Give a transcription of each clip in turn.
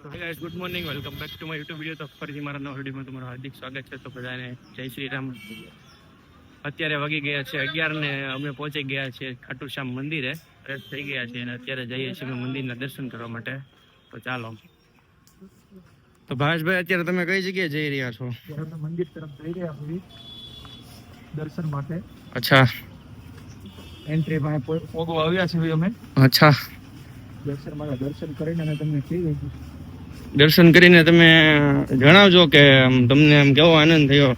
તો guys good morning, welcome back to my YouTube video. તો ફરીથી મારા નવા વિડીયોમાં તમારું હાર્દિક સ્વાગત છે. તો બધાને જય શ્રી રામ. અત્યારે વાગી ગયા છે 11 ને અમે પહોંચી ગયા છીએ ખાટુ શ્યામ મંદિરે. ફ્રેશ થઈ ગયા છે અને અત્યારે જઈએ છીએ મંદિરના દર્શન કરવા માટે. તો ચાલો. તો ભાવેશભાઈ, અત્યારે તમે કઈ જગ્યાએ જઈ રહ્યા છો? મંદિર તરફ જઈ રહ્યા છીએ દર્શન માટે. અચ્છા, એન્ટ્રી માં પોગવા આવ્યા છીએ અમે. અચ્છા, દર્શન કરીને અમે તમને કહી દઈશું. દર્શન કરીને તમે જણાવજો કે તમને એમ કેવો આનંદ થયો,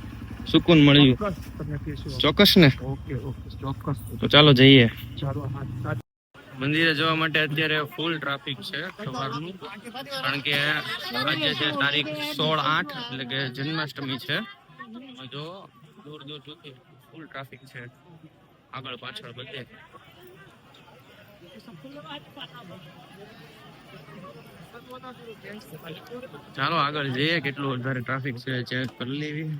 સુકૂન મળ્યું. ચોક્કસ ને? ઓકે ઓકે, ચોક્કસ. તો ચાલો જઈએ. ચાલો. મંદિરે જવા માટે અત્યારે ફૂલ ટ્રાફિક છે સવારનું, કારણ કે આજે છે તારીખ 16/8 એટલે કે જન્માષ્ટમી છે. જો દૂર દૂર સુધી ફૂલ ટ્રાફિક છે, આગળ પાછળ બધે. ચાલો આગળ જઈએ, કેટલું વધારે ટ્રાફિક છે ચેક કરી લેવી.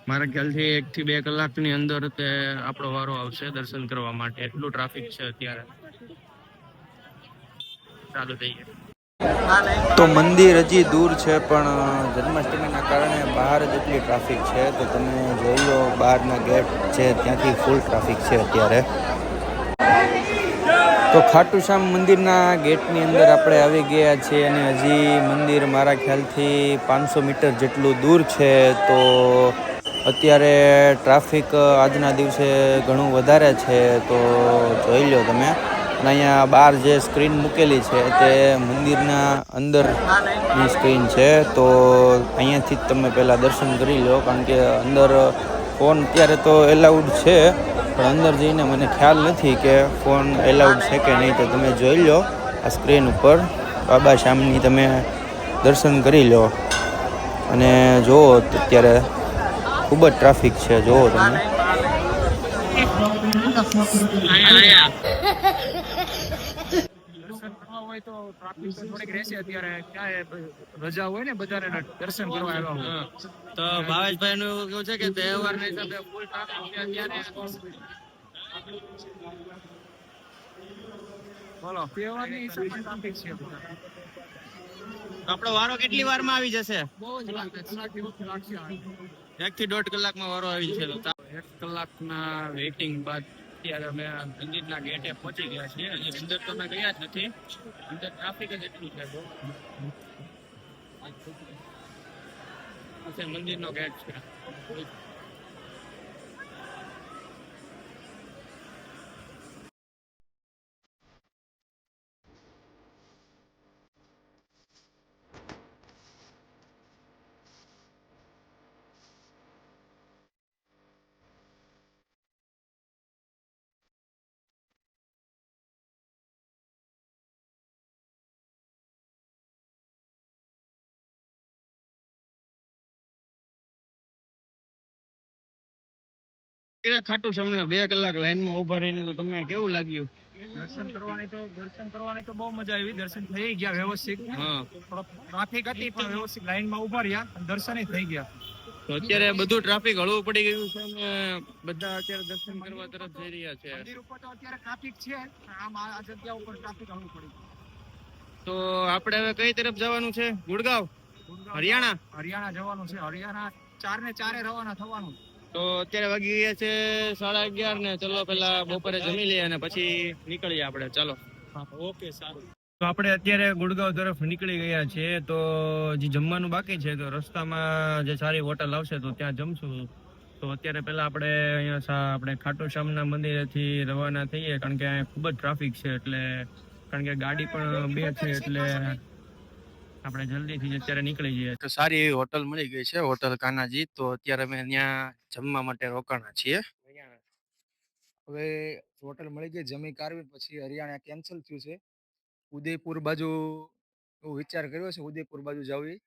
મારા ખ્યાલથી 1 થી 2 કલાકની અંદર તે આપણો વારો આવશે દર્શન કરવા માટે, એટલું ટ્રાફિક છે અત્યારે. ચાલુ જઈએ. તો મંદિર હજી દૂર છે, પણ જન્માષ્ટમીના કારણે બહાર જ એટલી ટ્રાફિક છે. તો તમે જોઈ લો, બહારના ગેટ છે ત્યાંથી ફૂલ ટ્રાફિક છે અત્યારે. તો ખાટુ શ્યામ મંદિરના ગેટની અંદર આપણે આવી ગયા છીએ અને હજી મંદિર મારા ખ્યાલથી 500 મીટર જેટલું દૂર છે. તો અત્યારે ટ્રાફિક આજના દિવસે ઘણું વધારે છે. તો જોઈ લો તમે. અને અહીંયા બહાર જે સ્ક્રીન મૂકેલી છે તે મંદિરના અંદરની સ્ક્રીન છે. તો અહીંયાથી જ તમે પહેલાં દર્શન કરી લો, કારણ કે અંદર ફોન અત્યારે તો એલાઉડ છે, પણ અંદર જઈને મને ખ્યાલ નથી કે ફોન એલાઉડ છે કે નહીં. તો તમે જોઈ લો આ સ્ક્રીન ઉપર બાબા શ્યામની તમે દર્શન કરી લો. અને જુઓ અત્યારે ખૂબ જ ટ્રાફિક છે, જુઓ તમે. હોય તો ટ્રાફિક થોડીક રહેશે. અત્યારે રજા હોય ને બધાને દર્શન કરવા આવ્યા હોય. તો ભાવેશભાઈ નું કેવું છે કે તહેવાર ના હિસાબે ફૂલ ટ્રાફિક છે અત્યારે. બોલો, તહેવારની હિસાબે ટ્રાફિક છે. આપણો વારો કેટલી વારમાં આવી જશે? બહુ જ લાગશે. 1 થી 1.5 કલાકમાં વારો આવી છે. 1 કલાકના વેઇટિંગ બાદ અત્યારે અમે મંદિરના ગેટે પહોંચી ગયા છીએ. હજી અંદર તો અમે ગયા જ નથી, અંદર ટ્રાફિક જ એટલું છે. મંદિરનો ગેટ છે. ખાટુ શ્યામ 2 કલાક લાઈનમાં ઉભા રહીને તો તમને કેવું લાગ્યું? દર્શન કરવાની તો બહુ મજા આવી. દર્શન થઈ ગયા વ્યવસ્થિત. ટ્રાફિક હતી પણ વ્યવસ્થિત લાઈનમાં ઉભા રહ્યા, દર્શન થઈ ગયા. તો અત્યારે બધું ટ્રાફિક હળવું પડી ગયું છે અને બધા અત્યારે દર્શન કરવા તરફ જઈ રહ્યા છે. મંદિર ઉપર તો અત્યારે ટ્રાફિક છે, આમ આ જગ્યા ઉપર ટ્રાફિક હળવું પડી ગયું. તો આપણે હવે કઈ તરફ જવાનું છે? ગુડગાંવ, હરિયાણા જવાનું છે. હરિયાણા 4 ને 4 રવાના થવાનું. તો અત્યારે વાગી ગયા છે 11:30 ને. ચલો પેલા બપોરે જમી લઈએ અને પછી નીકળીએ આપણે. ચાલો. ઓકે, સારું. તો આપણે અત્યારે ગુડગાંવ તરફ નીકળી ગયા છીએ. તો જે જમવાનું બાકી છે, તો રસ્તામાં જે સારી હોટલ આવશે તો ત્યાં જમશું. તો અત્યારે પહેલા આપણે અહીંયા આપણે ખાટુ શ્યામના મંદિરેથી રવાના થઈએ, કારણ કે અહીંયા ખૂબ જ ટ્રાફિક છે. એટલે કારણ કે ગાડી પણ 2 છે, એટલે આપણે જલ્દીથી અત્યારે નીકળી જઈએ. તો સારી એવી હોટલ મળી ગઈ છે, હોટલ કાનાજી. તો અત્યારે અમે ત્યાં જમવા માટે રોકાણા છીએ. હવે હોટલ મળી ગઈ, જમી કાઢવી પછી હરિયાણા કેન્સલ થયું છે. ઉદયપુર બાજુ એવો વિચાર કર્યો છે, ઉદયપુર બાજુ જવી.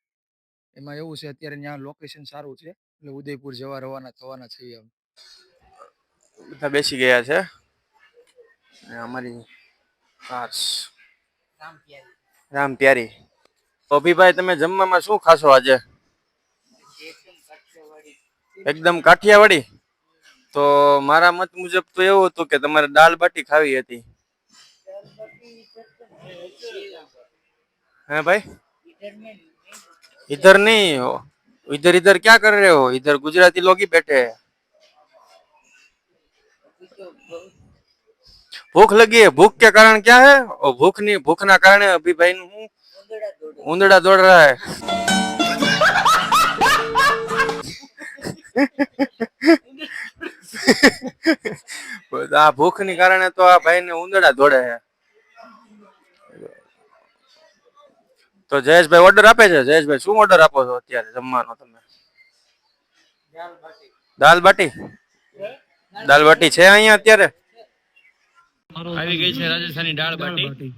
એમાં એવું છે અત્યારે ત્યાં લોકેશન સારું છે, એટલે ઉદયપુર જવા રવાના થવાના છીએ. બધા બેસી ગયા છે. અમારી કાર્સ રામ પ્યારી. અભિભાઈ, તમે જમવામાં શું ખાશો આજે? એકદમ કાઠિયાવાડી. તો મારા મત મુજબ તો એવું હતું કે તમારે દાળ બાટી ખાવી હતી. હે ભાઈ? इधर नहीं हो, इधर इधर क्या कर रहे हो? इधर गुजराती लोग ही बैठे हैं। भूख लगी है। भूख के कारण क्या है? और भूख नहीं, भूख ना कारण अभी भाई हूँ उंदड़ा दौड़ रहा है। આ ભૂખની કારણે તો આ ભાઈને ઉંદરડા દોડે છે. તો જયેશભાઈ ઓર્ડર આપે છે. જયેશભાઈ શું ઓર્ડર આપો છો અત્યારે જમવાનો તમે? દાલ બાટી. દાલ બાટી છે અહીંયા અત્યારે? આવી ગઈ છે રાજસ્થાની દાળ બાટી.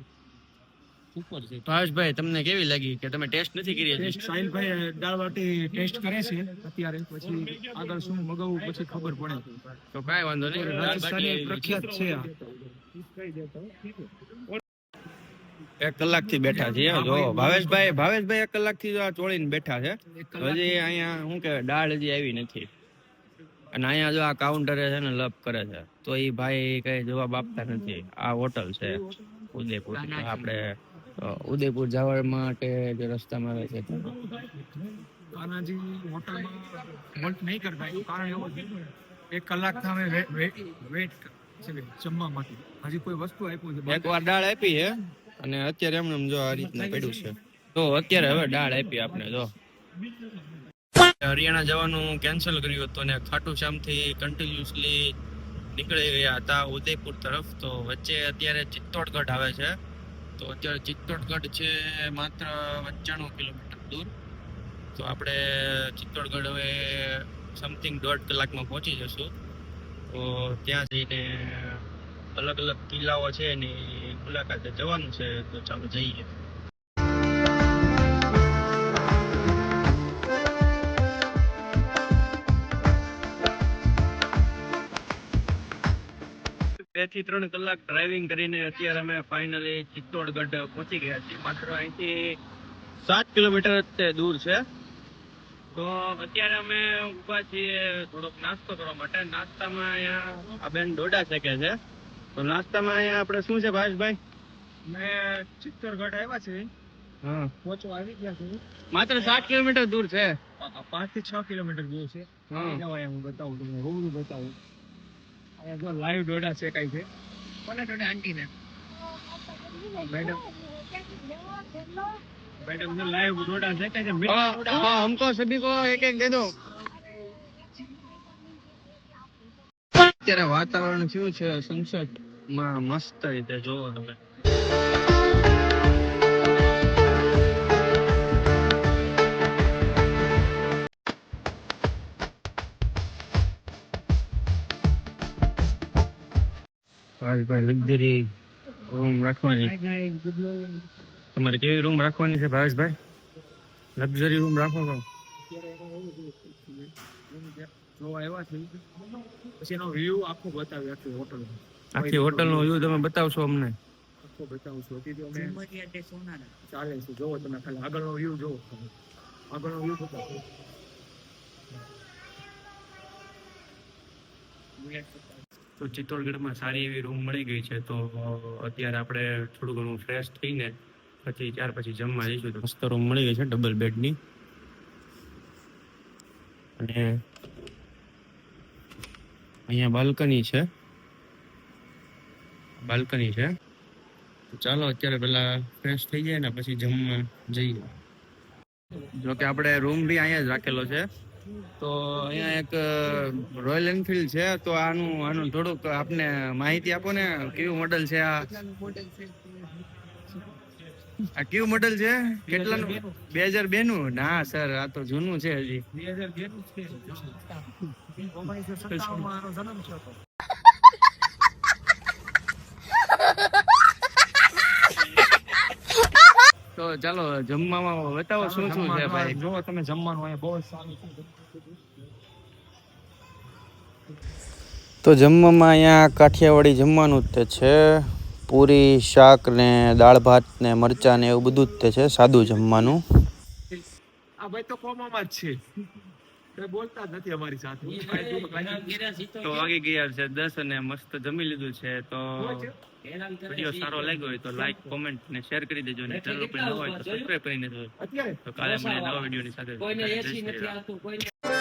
ભાવેશભાઈ તમને કેવી લાગી કે તમે ટેસ્ટ નથી કરી હજી? સાહિલભાઈ દાળ બાટી ટેસ્ટ કરે છે અત્યારે, પછી આગળ શું મગાવવું પછી ખબર પડે. તો કાંઈ વાંધો નહીં. દાળ રાજસ્થાની બાટી પ્રખ્યાત છે આ. 1 કલાકથી બેઠા છે. જો ભાવેશભાઈ 1 કલાકથી જો આ ચોળીને બેઠા છે. હજી અહીંયા શું કે દાળ હજી આવી નથી. અને અહીંયા જો આ કાઉન્ટરે છે ને લપ કરે છે, તો એ ભાઈ કઈ જવાબ આપતા નથી. આ હોટલ છે ઉદયપુર. આપણે ઉદયપુર જવા માટે જે રસ્તામાં આવે છે કાનાજી હોટલમાં હોલ્ટ નહીં કરતા એનું કારણ એવું છે 1 કલાકથી અમે વેટ છે જમવા માટે. હજી કોઈ વસ્તુ આપ્યું છે? એકવાર દાળ આપી છે અને અત્યારે એમને જો આ રીતના પડ્યું છે. તો અત્યારે હવે દાળ આપી આપણે. જો હરિયાણા જવાનું કેન્સલ કર્યું હતું અને ખાટુ શ્યામ થી કન્ટિન્યુઅસલી નીકળી ગયા હતા ઉદયપુર તરફ. તો વચ્ચે અત્યારે ચિત્તોડગઢ આવે છે. તો અત્યારે ચિત્તોડગઢ છે માત્ર 95 કિલોમીટર દૂર. તો આપણે ચિત્તોડગઢ હવે સમથિંગ 1.5 કલાકમાં પહોંચી જશું. તો ત્યાં જઈને અલગ અલગ કિલ્લાઓ છે એની મુલાકાતે જવાનું છે. તો ચાલો જઈએ. બે થી 3 કલાક ડ્રાઇવિંગ કરીને અત્યારે અમે ફાઇનલી ચિત્તોડગઢ પહોંચી ગયા છીએ. માત્ર અહીંથી 7 કિલોમીટર જ તે દૂર છે. તો અત્યારે અમે ઊભા છીએ થોડોક નાસ્તો કરવા માટે. નાસ્તામાં અહીંયા આ બેન ડોડા શેકે છે. તો નાસ્તામાં અહીંયા આપણે શું છે ભાવેશભાઈ? મેં ચિત્તોડગઢ આવ્યા છે, હા, પહોંચવા આવી ગયા છે. માત્ર 7 કિલોમીટર દૂર છે. 5 થી 6 કિલોમીટર દૂર છે. હા. જવાય હું બતાવું તમને, રૂબરૂ બતાવું. અહીંયા જો લાઈવ ડોડા શેકાય છે. કોને ડોડા આંટીને? મેડમ જો લાઈવ ડોડા શેકાય છે. મીઠા ડોડા. हाँ, हमको सभी को एक एक दे दो. અત્યારે વાતાવરણ કેવું છે સનસેટ માં મસ્ત રીતે જોવો તમે. ભાઈ લક્ઝરી રૂમ રાખવાની. તમારે કેવી રૂમ રાખવાની છે ભાવેશભાઈ? લક્ઝરી રૂમ રાખો છો? જો આવ્યા છે પછી એનો વ્યૂ આખો બતાવ્યો આખી હોટલ. આખી હોટલ નો વ્યૂ તમે બતાવશો અમને? આખો બતાવું છું. તેથી અમે ચાલે છે. જોવો તમે ખાલી આગળનો વ્યૂ જોવો. આગળનો વ્યૂ બતાવો. તો ચિત્તોડગઢમાં સારી એવી રૂમ મળી ગઈ છે. તો અત્યારે આપણે થોડું ઘણું ફ્રેશ થઈને પછી જમવા જઈશું. તો મસ્ત રૂમ મળી ગઈ છે ડબલ બેડની. અને અહીંયા બાલ્કની છે. તો ચાલો અત્યારે પેલા ફ્રેશ થઈ જાય ને પછી જમવા જઈએ. જો કે આપણે રૂમ બી અહીંયા જ રાખેલો છે. તો અહીંયા એક રોયલ એનફિલ્ડ છે. તો આનું થોડુંક આપને માહિતી આપો ને, કેવું મોડલ છે આ? આ કેવું મોડલ છે? કેટલાનું? 2002 નું? ના સર, આ તો જૂનું છે હજી. 2002 નું છે. 1957 માં આનો જન્મ થયો હતો. તો ચાલો જમવામાં બતાવો શું શું છે ભાઈ? જો તમે જમવાનું અહીંયા બહુ સારું છે. તો જમવામાં અહીંયા કાઠિયાવાડી જમવાનું જ તે છે. પૂરી, શાક ને દાળ ભાત ને મરચાં ને એવું બધું જ તે છે. સાદું જમવાનું. આ ભાઈ તો કોમામાં જ છે. કોઈ બોલતા જ નથી અમારી સાથે તો વાગી ગયા છે 10 અને મસ્ત જમી લીધું છે. તો વિડીયો સારો લાગ્યો હોય તો લાઈક કોમેન્ટ ને શેર કરી દેજો અને ચેનલ પર નવા હોય તો સબસ્ક્રાઇબ કરીને દેજો. અત્યારે તો કાલે મળીએ નવા વિડીયોની સાથે. જય શ્રી રામ.